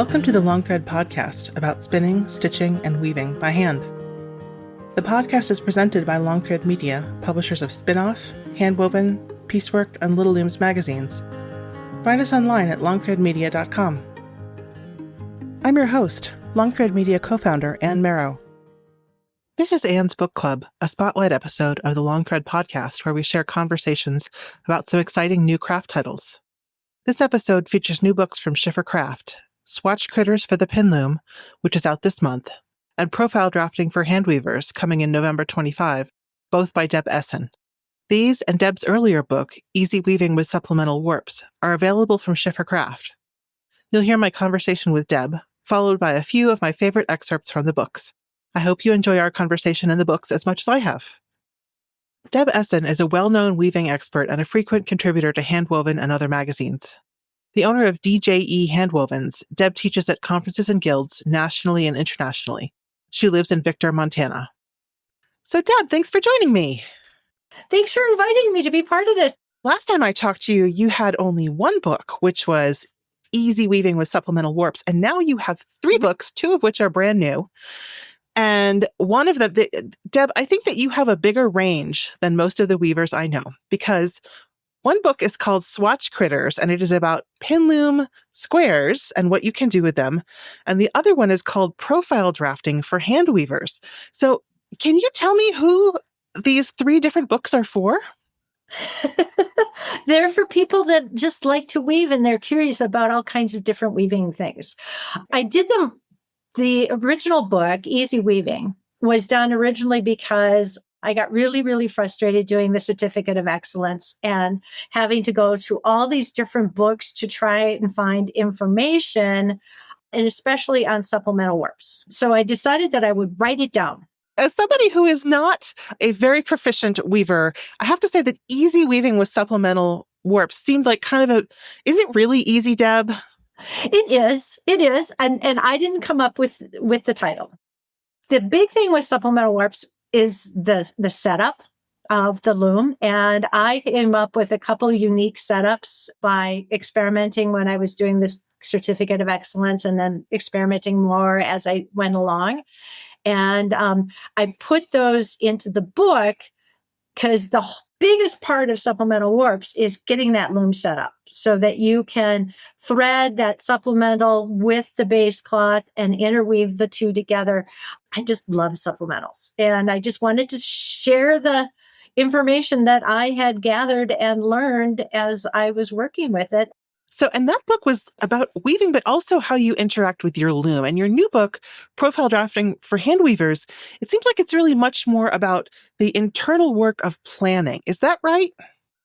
Welcome to the Long Thread podcast about spinning, stitching, and weaving by hand. The podcast is presented by Long Thread Media, publishers of Spin-Off, Handwoven, Piecework, and Little Looms magazines. Find us online at longthreadmedia.com. I'm your host, Long Thread Media co-founder Anne Marrow. This is Anne's Book Club, a spotlight episode of the Long Thread podcast where we share conversations about some exciting new craft titles. This episode features new books from Schiffer Craft, Swatch Critters for the Pin Loom, which is out this month, and Profile Drafting for Handweavers, coming in November 25, both by Deb Essen. These and Deb's earlier book, Easy Weaving with Supplemental Warps, are available from Schiffer Craft. You'll hear my conversation with Deb, followed by a few of my favorite excerpts from the books. I hope you enjoy our conversation in the books as much as I have. Deb Essen is a well-known weaving expert and a frequent contributor to Handwoven and other magazines. The owner of DJE Handwovens, Deb teaches at conferences and guilds nationally and internationally. She lives in Victor, Montana. So Deb, thanks for joining me. Thanks for inviting me to be part of this. Last time I talked to you, you had only one book, which was Easy Weaving with Supplemental Warps. And now you have three books, two of which are brand new. And one of them, Deb, I think that you have a bigger range than most of the weavers I know, because one book is called Swatch Critters, and it is about pin loom squares and what you can do with them. And the other one is called Profile Drafting for Handweavers. So can you tell me who these three different books are for? They're for people that just like to weave and they're curious about all kinds of different weaving things. I did them. The original book, Easy Weaving, was done originally because I got really, really frustrated doing the Certificate of Excellence and having to go to all these different books to try and find information, and especially on supplemental warps. So I decided that I would write it down. As somebody who is not a very proficient weaver, I have to say that Easy Weaving with Supplemental Warps seemed like kind of is it really easy, Deb? It is. And I didn't come up with the title. The big thing with supplemental warps is the setup of the loom. And I came up with a couple of unique setups by experimenting when I was doing this Certificate of Excellence and then experimenting more as I went along. And I put those into the book because the biggest part of supplemental warps is getting that loom set up so that you can thread that supplemental with the base cloth and interweave the two together. I just love supplementals. And I just wanted to share the information that I had gathered and learned as I was working with it. So, and that book was about weaving, but also how you interact with your loom. And your new book, Profile Drafting for Handweavers, it seems like it's really much more about the internal work of planning. Is that right?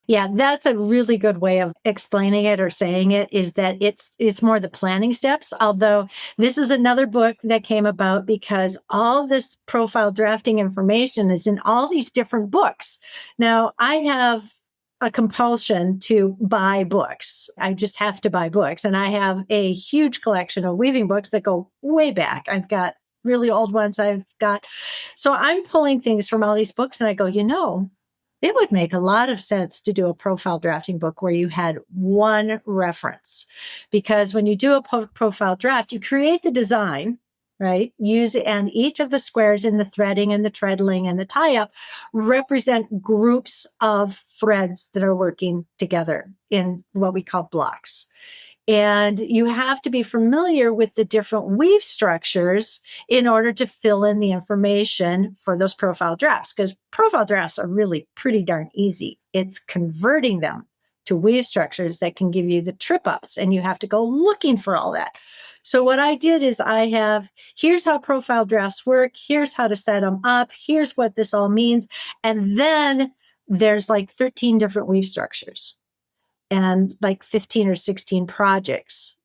Yeah, that's a really good way of explaining it or saying it, is that it's more the planning steps. Although this is another book that came about because all this profile drafting information is in all these different books. Now, I have a compulsion to buy books. I just have to buy books. And I have a huge collection of weaving books that go way back. I've got really old ones. So I'm pulling things from all these books and I go, it would make a lot of sense to do a profile drafting book where you had one reference. Because when you do a profile draft, you create the design, right? And each of the squares in the threading and the treadling and the tie-up represent groups of threads that are working together in what we call blocks. And you have to be familiar with the different weave structures in order to fill in the information for those profile drafts, because profile drafts are really pretty darn easy. It's converting them to weave structures that can give you the trip-ups, and you have to go looking for all that. So what I did is here's how profile drafts work, here's how to set them up, here's what this all means, and then there's like 13 different weave structures and like 15 or 16 projects,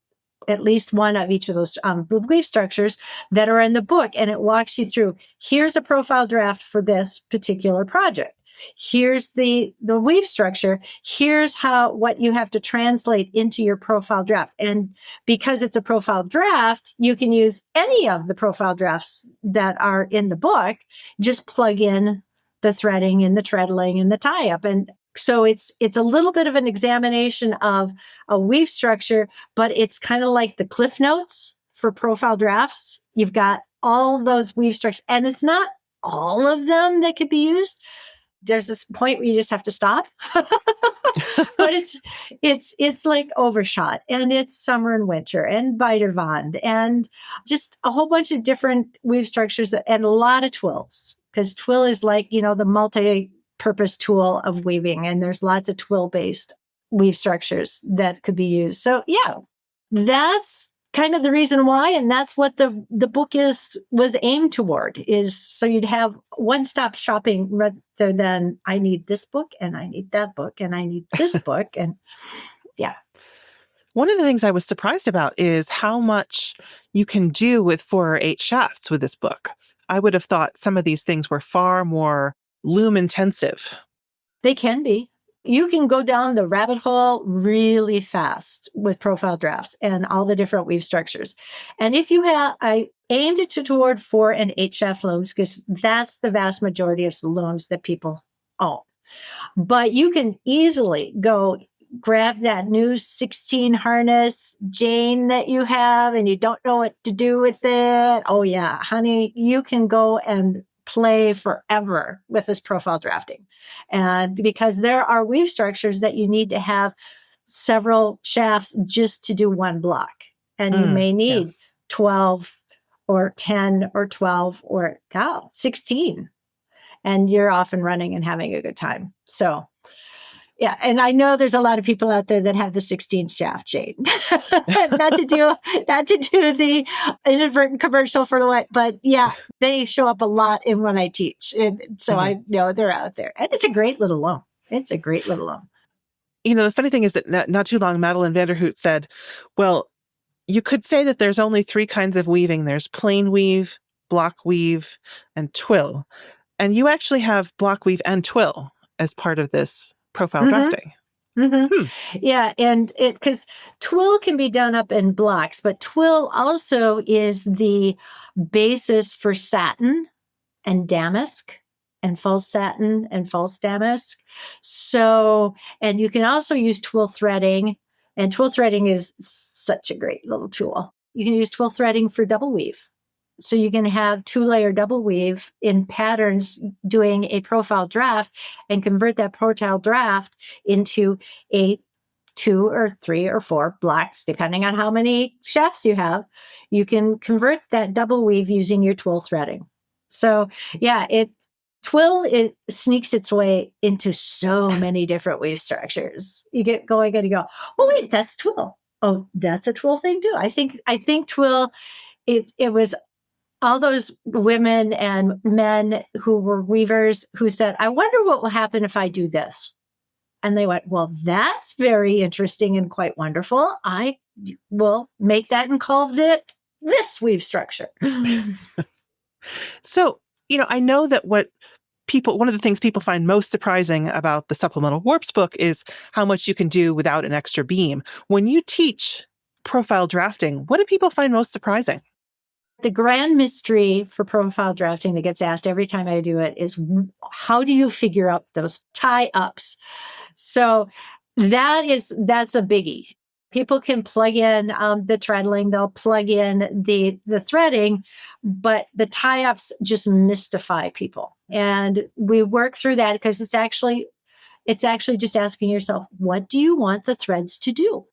at least one of each of those weave structures that are in the book. And it walks you through, here's a profile draft for this particular project. Here's the weave structure. Here's what you have to translate into your profile draft. And because it's a profile draft, you can use any of the profile drafts that are in the book. Just plug in the threading and the treadling and the tie-up. And so it's a little bit of an examination of a weave structure, but it's kind of like the Cliff Notes for profile drafts. You've got all those weave structures, and it's not all of them that could be used. There's this point where you just have to stop. But it's like overshot, and it's summer and winter and Beiderwand and just a whole bunch of different weave structures and a lot of twills, because twill is like, the multi-purpose tool of weaving, and there's lots of twill based weave structures that could be used. So yeah, that's kind of the reason why, and that's what the book was aimed toward, is so you'd have one-stop shopping rather than I need this book and I need that book and I need this book. And yeah. One of the things I was surprised about is how much you can do with 4 or 8 shafts with this book. I would have thought some of these things were far more loom intensive. They can be. You can go down the rabbit hole really fast with profile drafts and all the different weave structures. And I aimed it toward 4 and 8 shaft looms because that's the vast majority of the looms that people own. But you can easily go grab that new 16 harness Jane that you have and you don't know what to do with it. Oh yeah, honey, you can go and play forever with this profile drafting. And because there are weave structures that you need to have several shafts just to do one block. And you may need 12 or 10 or 12 or 16. And you're off and running and having a good time. So yeah, and I know there's a lot of people out there that have the 16 shaft Jade. not to do the inadvertent commercial for what, but yeah, they show up a lot in when I teach. And so I know they're out there. And it's a great little loom. The funny thing is that not too long, Madeline Vanderhoot said, well, you could say that there's only 3 kinds of weaving. There's plain weave, block weave, and twill. And you actually have block weave and twill as part of this profile drafting. Yeah, and because twill can be done up in blocks, but twill also is the basis for satin and damask and false satin and false damask. So, and you can also use twill threading, and twill threading is such a great little tool. You can use twill threading for double weave. So you can have 2-layer double weave in patterns doing a profile draft and convert that profile draft into a 2 or 3 or 4 blocks, depending on how many shafts you have. You can convert that double weave using your twill threading. So yeah, it sneaks its way into so many different weave structures. You get going and you go, oh wait, that's twill. Oh, that's a twill thing too. I think twill, it was all those women and men who were weavers who said, I wonder what will happen if I do this. And they went, well, that's very interesting and quite wonderful. I will make that and call it this weave structure. So, I know that one of the things people find most surprising about the Supplemental Warps book is how much you can do without an extra beam. When you teach profile drafting, what do people find most surprising? The grand mystery for profile drafting that gets asked every time I do it is, how do you figure out those tie-ups? So that's a biggie. People can plug in the treadling, they'll plug in the threading, but the tie-ups just mystify people. And we work through that because it's actually just asking yourself, what do you want the threads to do?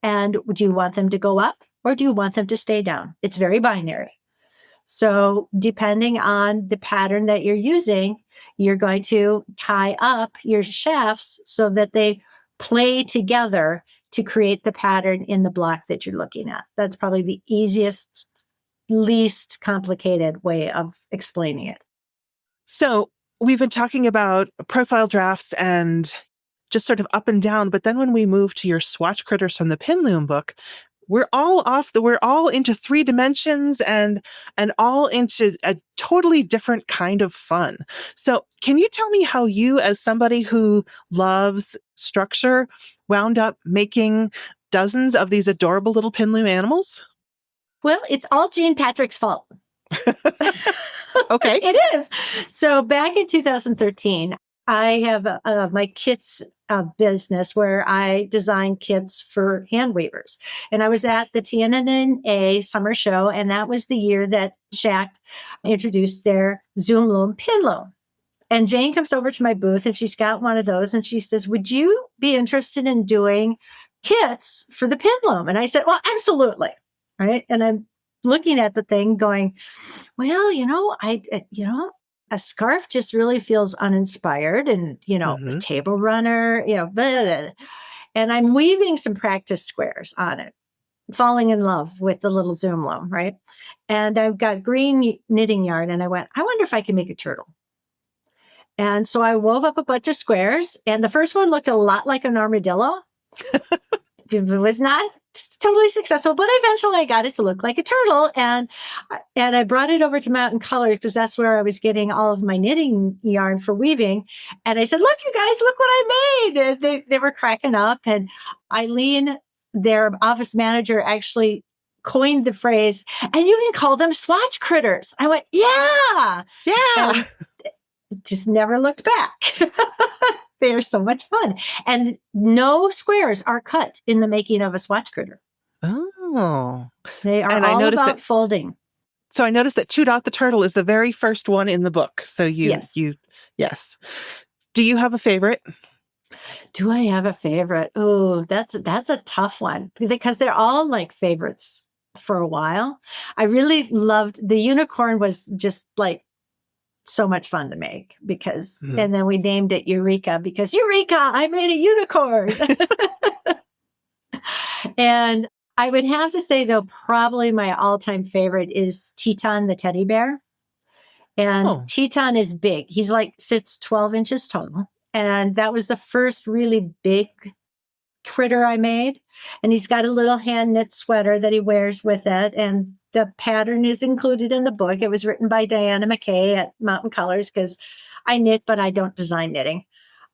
And do you want them to go up or do you want them to stay down? It's very binary. So depending on the pattern that you're using, you're going to tie up your shafts so that they play together to create the pattern in the block that you're looking at. That's probably the easiest, least complicated way of explaining it. So we've been talking about profile drafts and just sort of up and down, but then when we move to your Swatch Critters from the Pin Loom book, we're all into 3 dimensions and all into a totally different kind of fun. So can you tell me how you, as somebody who loves structure, wound up making dozens of these adorable little Pin Loom animals? Well, it's all Jane Patrick's fault. Okay. It is. So back in 2013, I have my kits business where I design kits for handweavers. And I was at the TNNA summer show, and that was the year that Shaq introduced their Zoom Loom Pin Loom. And Jane comes over to my booth and she's got one of those and she says, would you be interested in doing kits for the Pin Loom? And I said, well, absolutely. Right. And I'm looking at the thing going, well, a scarf just really feels uninspired and, a Mm-hmm. table runner, blah, blah, blah. And I'm weaving some practice squares on it, falling in love with the little Zoom Loom. Right. And I've got green knitting yarn and I went, I wonder if I can make a turtle. And so I wove up a bunch of squares, and the first one looked a lot like an armadillo. It was not totally successful, but eventually I got it to look like a turtle. And I brought it over to Mountain Colors because that's where I was getting all of my knitting yarn for weaving. And I said, look, you guys, look what I made. And they were cracking up. And Eileen, their office manager, actually coined the phrase, and you can call them Swatch Critters. I went, yeah. Yeah. And just never looked back. They are so much fun. And no squares are cut in the making of a Swatch Critter. Oh. They are And all I noticed about that, folding. so I noticed that Two Dot the Turtle is the very first one in the book. So Yes. Yes. Do you have a favorite? Do I have a favorite? Oh, that's a tough one because they're all like favorites for a while. I really loved the unicorn was just like so much fun to make because, and then we named it Eureka because Eureka, I made a unicorn. And I would have to say though, probably my all-time favorite is Teton the teddy bear. And Teton is big. He's like sits 12 inches tall. And that was the first really big critter I made. And he's got a little hand knit sweater that he wears with it. And the pattern is included in the book. It was written by Diana McKay at Mountain Colors because I knit, but I don't design knitting.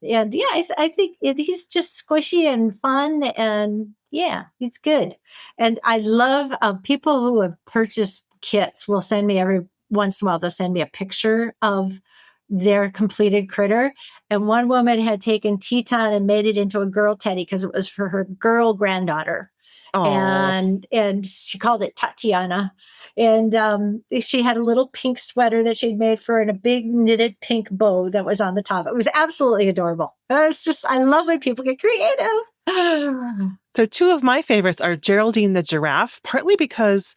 And yeah, I think he's just squishy and fun. And yeah, he's good. And I love people who have purchased kits will send me every once in a while, they'll send me a picture of their completed critter. And one woman had taken Teton and made it into a girl teddy because it was for her girl granddaughter. And she called it Tatiana. And she had a little pink sweater that she'd made for her and a big knitted pink bow that was on the top. It was absolutely adorable. It's just, I love when people get creative. So two of my favorites are Geraldine the giraffe, partly because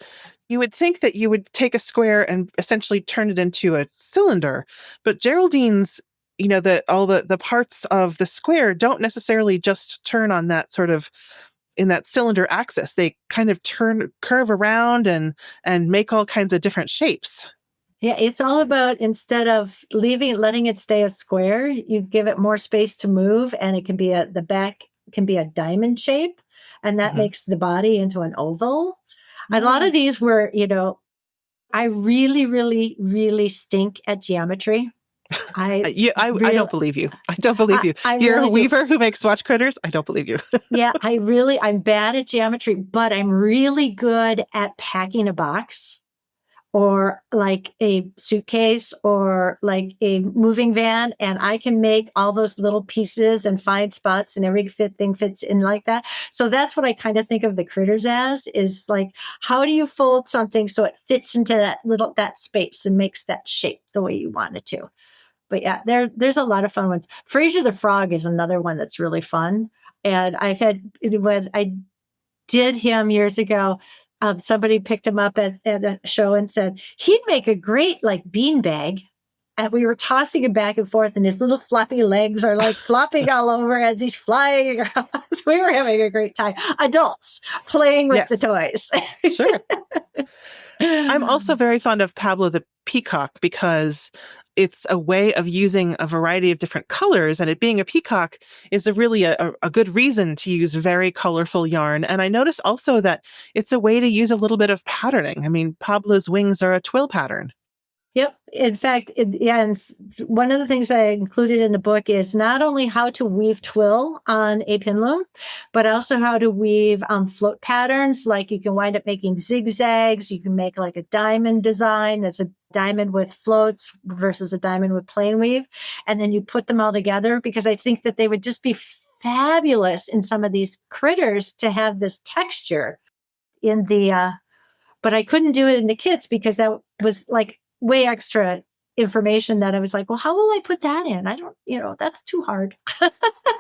you would think that you would take a square and essentially turn it into a cylinder, but Geraldine's, all the parts of the square don't necessarily just turn on that sort of in that cylinder axis. They kind of curve around and make all kinds of different shapes. Yeah, it's all about instead of letting it stay a square, you give it more space to move, and it can be the back can be a diamond shape, and that makes the body into an oval. A lot of these were, I really, really, really stink at geometry. I don't believe you. I don't believe you. You're really a weaver who makes Swatch Critters? I don't believe you. Yeah, I'm bad at geometry, but I'm really good at packing a box or like a suitcase or like a moving van. And I can make all those little pieces and find spots and every thing fits in like that. So that's what I kind of think of the critters as is like, how do you fold something so it fits into that space and makes that shape the way you want it to? But yeah, there's a lot of fun ones. Fraser the Frog is another one that's really fun. And when I did him years ago, somebody picked him up at a show and said, he'd make a great like beanbag. And we were tossing him back and forth and his little floppy legs are like flopping all over as he's flying around. We were having a great time. Adults playing with the toys. Sure. I'm also very fond of Pablo the Peacock because it's a way of using a variety of different colors, and it being a peacock is really a good reason to use very colorful yarn. And I notice also that it's a way to use a little bit of patterning. I mean, Pablo's wings are a twill pattern. Yep. In fact, one of the things I included in the book is not only how to weave twill on a pin loom, but also how to weave float patterns. Like you can wind up making zigzags. You can make like a diamond design. That's a diamond with floats versus a diamond with plain weave. And then you put them all together, because I think that they would just be fabulous in some of these critters to have this texture in the, but I couldn't do it in the kits because that was like way extra information that I was like, well, how will I put that in? I don't, that's too hard.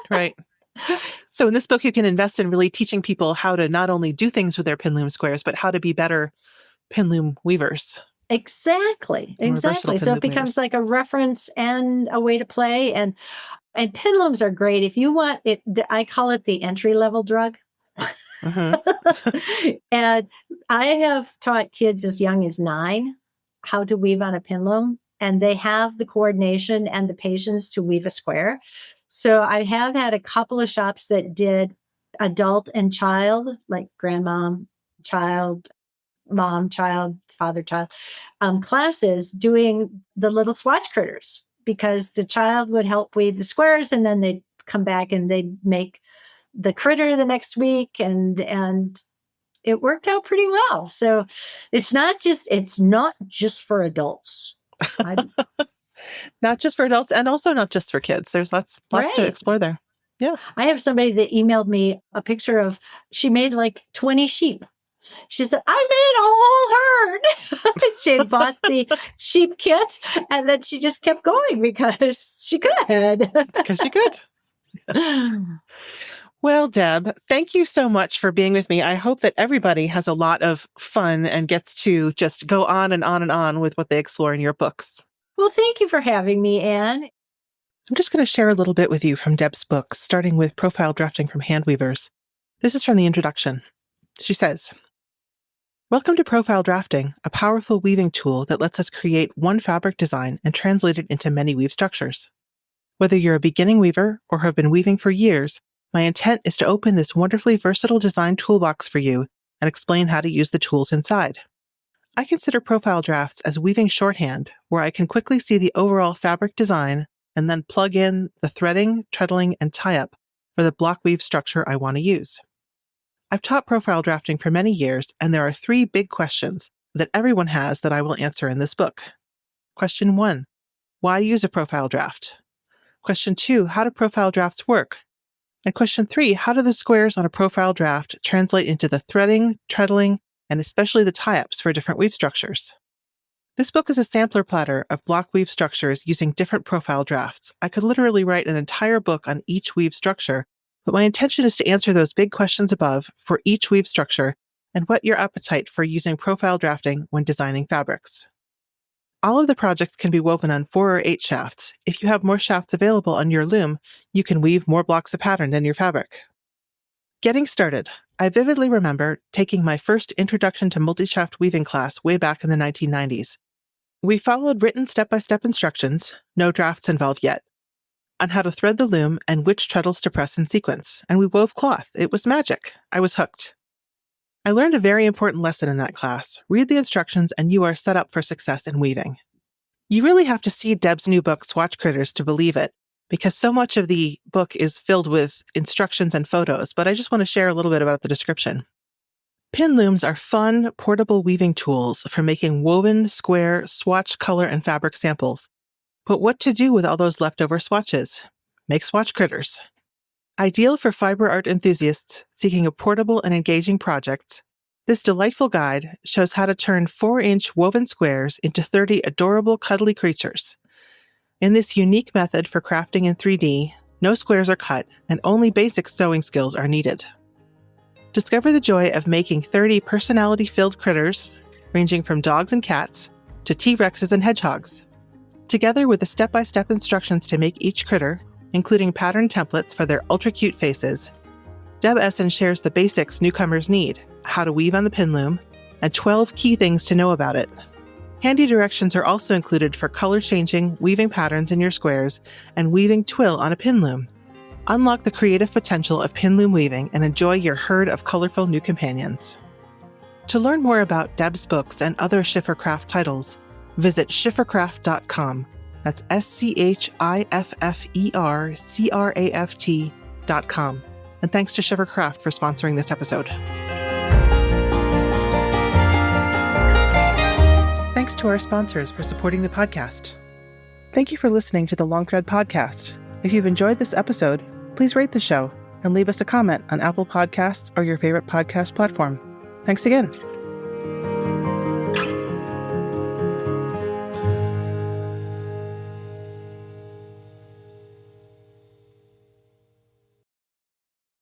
Right. So in this book, you can invest in really teaching people how to not only do things with their pin loom squares, but how to be better pin loom weavers. Exactly. So it becomes like a reference and a way to play. And pin looms are great. If you want it, I call it the entry level drug. And I have taught kids as young as 9 how to weave on a pin loom, and they have the coordination and the patience to weave a square. So I have had a couple of shops that did adult and child, like grandmom, child, mom, child, father, child, classes doing the little Swatch Critters, because the child would help weave the squares and then they'd come back and they'd make the critter the next week, and it worked out pretty well. So it's not just for adults. Not just for adults, and also not just for kids. There's lots to explore there. Yeah. I have somebody that emailed me a picture of, she made like 20 sheep. She said, I made a whole herd. She had bought the sheep kit, and then she just kept going because she could. Because she could. Well, Deb, thank you so much for being with me. I hope that everybody has a lot of fun and gets to just go on and on and on with what they explore in your books. Well, thank you for having me, Anne. I'm just going to share a little bit with you from Deb's books, starting with Profile Drafting from Handweavers. This is from the introduction. She says, "Welcome to Profile Drafting, a powerful weaving tool that lets us create one fabric design and translate it into many weave structures. Whether you're a beginning weaver or have been weaving for years, my intent is to open this wonderfully versatile design toolbox for you and explain how to use the tools inside. I consider profile drafts as weaving shorthand, where I can quickly see the overall fabric design and then plug in the threading, treadling, and tie-up for the block weave structure I want to use. I've taught profile drafting for many years, and there are 3 big questions that everyone has that I will answer in this book. Question 1, why use a profile draft? Question 2, how do profile drafts work? And question 3, how do the squares on a profile draft translate into the threading, treadling, and especially the tie-ups for different weave structures? This book is a sampler platter of block weave structures using different profile drafts. I could literally write an entire book on each weave structure, but my intention is to answer those big questions above for each weave structure and whet your appetite for using profile drafting when designing fabrics. All of the projects can be woven on 4 or 8 shafts. If you have more shafts available on your loom, you can weave more blocks of pattern than your fabric. Getting started. I vividly remember taking my first Introduction to Multishaft Weaving class way back in the 1990s. We followed written step-by-step instructions, no drafts involved yet, on how to thread the loom and which treadles to press in sequence, and we wove cloth. It was magic. I was hooked. I learned a very important lesson in that class. Read the instructions and you are set up for success in weaving. You really have to see Deb's new book, Swatch Critters, to believe it, because so much of the book is filled with instructions and photos, but I just want to share a little bit about the description. Pin looms are fun, portable weaving tools for making woven, square, swatch color, and fabric samples. But what to do with all those leftover swatches? Make Swatch Critters. Ideal for fiber art enthusiasts seeking a portable and engaging project, this delightful guide shows how to turn 4-inch woven squares into 30 adorable, cuddly creatures. In this unique method for crafting in 3D, no squares are cut, and only basic sewing skills are needed. Discover the joy of making 30 personality-filled critters, ranging from dogs and cats to T-Rexes and hedgehogs. Together with the step-by-step instructions to make each critter, including pattern templates for their ultra-cute faces, Deb Essen shares the basics newcomers need, how to weave on the pin loom, and 12 key things to know about it. Handy directions are also included for color-changing, weaving patterns in your squares, and weaving twill on a pin loom. Unlock the creative potential of pin loom weaving and enjoy your herd of colorful new companions. To learn more about Deb's books and other Schiffer craft titles, Visit schiffercraft.com. That's SCHIFFERCRAFT.com. And thanks to Schiffer Craft for sponsoring this episode. Thanks to our sponsors for supporting the podcast. Thank you for listening to the Long Thread Podcast. If you've enjoyed this episode, please rate the show and leave us a comment on Apple Podcasts or your favorite podcast platform. Thanks again.